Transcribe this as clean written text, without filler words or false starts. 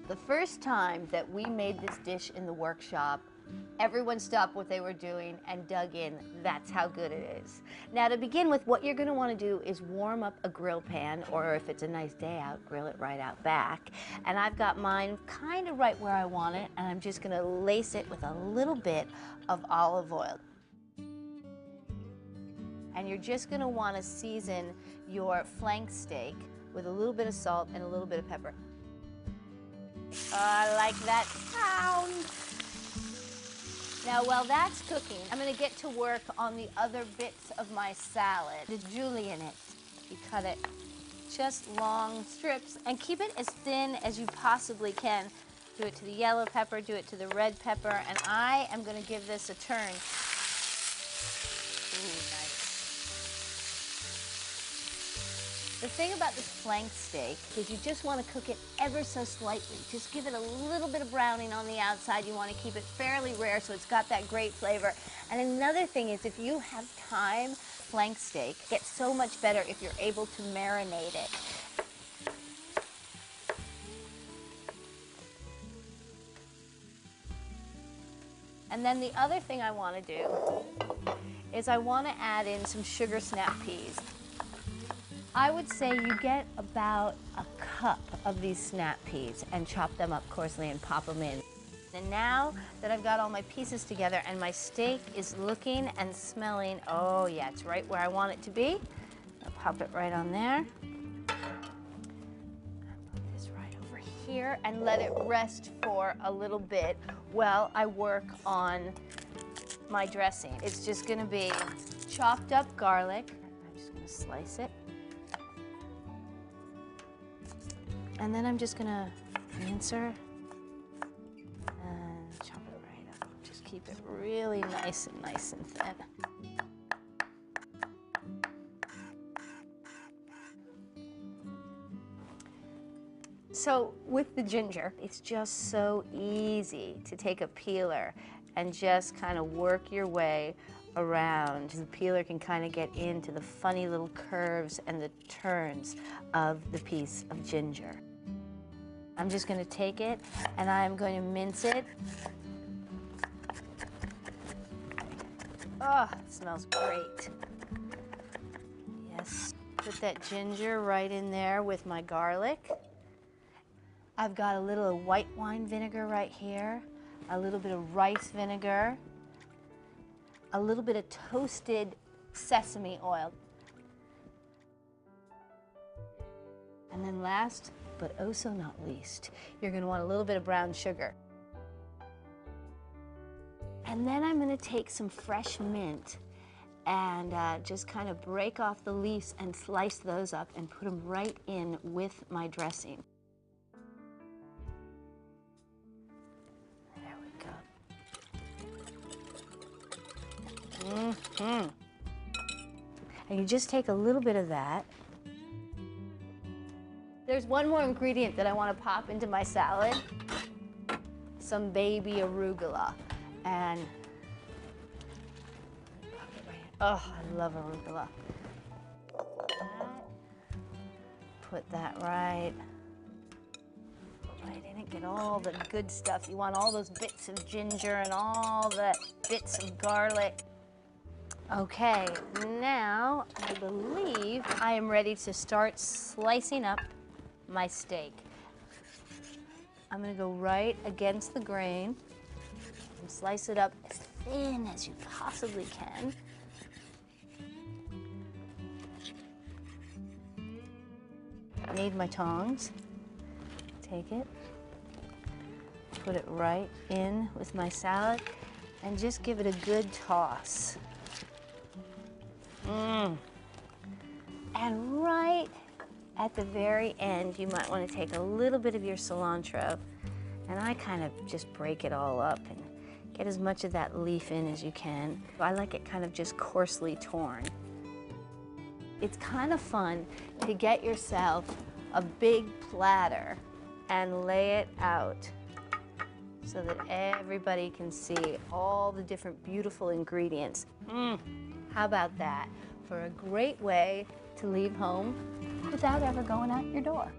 The first time that we made this dish in the workshop, everyone stopped what they were doing and dug in. That's how good it is. Now, to begin with, what you're going to want to do is warm up a grill pan, or if it's a nice day out, grill it right out back. And I've got mine kind of right where I want it, and I'm just going to lace it with a little bit of olive oil. And you're just going to want to season your flank steak with a little bit of salt and a little bit of pepper. I like that sound. Now, while that's cooking, I'm going to get to work on the other bits of my salad. The julienne it. You cut it just long strips and keep it as thin as you possibly can. Do it to the yellow pepper, do it to the red pepper, and I am going to give this a turn. Ooh, nice. The thing about this flank steak is you just want to cook it ever so slightly. Just give it a little bit of browning on the outside. You want to keep it fairly rare so it's got that great flavor. And another thing is, if you have time, flank steak gets so much better if you're able to marinate it. And then the other thing I want to do is I want to add in some sugar snap peas. I would say you get about a cup of these snap peas and chop them up coarsely and pop them in. And now that I've got all my pieces together and my steak is looking and smelling, oh yeah, it's right where I want it to be. I'll pop it right on there. Put this right over here and let it rest for a little bit while I work on my dressing. It's just gonna be chopped up garlic. I'm just gonna slice it. And then I'm just gonna mince her and chop it right up. Just keep it really nice and thin. So with the ginger, it's just so easy to take a peeler and just kind of work your way around. The peeler can kind of get into the funny little curves and the turns of the piece of ginger. I'm just going to take it and I'm going to mince it. Oh, it smells great. Yes. Put that ginger right in there with my garlic. I've got a little white wine vinegar right here, a little bit of rice vinegar, a little bit of toasted sesame oil. And then last, but oh so not least, you're going to want a little bit of brown sugar. And then I'm going to take some fresh mint and just kind of break off the leaves and slice those up and put them right in with my dressing. There we go. And you just take a little bit of that. There's one more ingredient that I want to pop into my salad, some baby arugula. And oh, I love arugula. Put that right in it, get all the good stuff. You want all those bits of ginger and all the bits of garlic. Okay, now I believe I am ready to start slicing up my steak. I'm going to go right against the grain and slice it up as thin as you possibly can. I need my tongs. Take it, put it right in with my salad, and just give it a good toss. And right at the very end, you might want to take a little bit of your cilantro, and I kind of just break it all up and get as much of that leaf in as you can. I like it kind of just coarsely torn. It's kind of fun to get yourself a big platter and lay it out so that everybody can see all the different beautiful ingredients. How about that? For a great way to leave home without ever going out your door.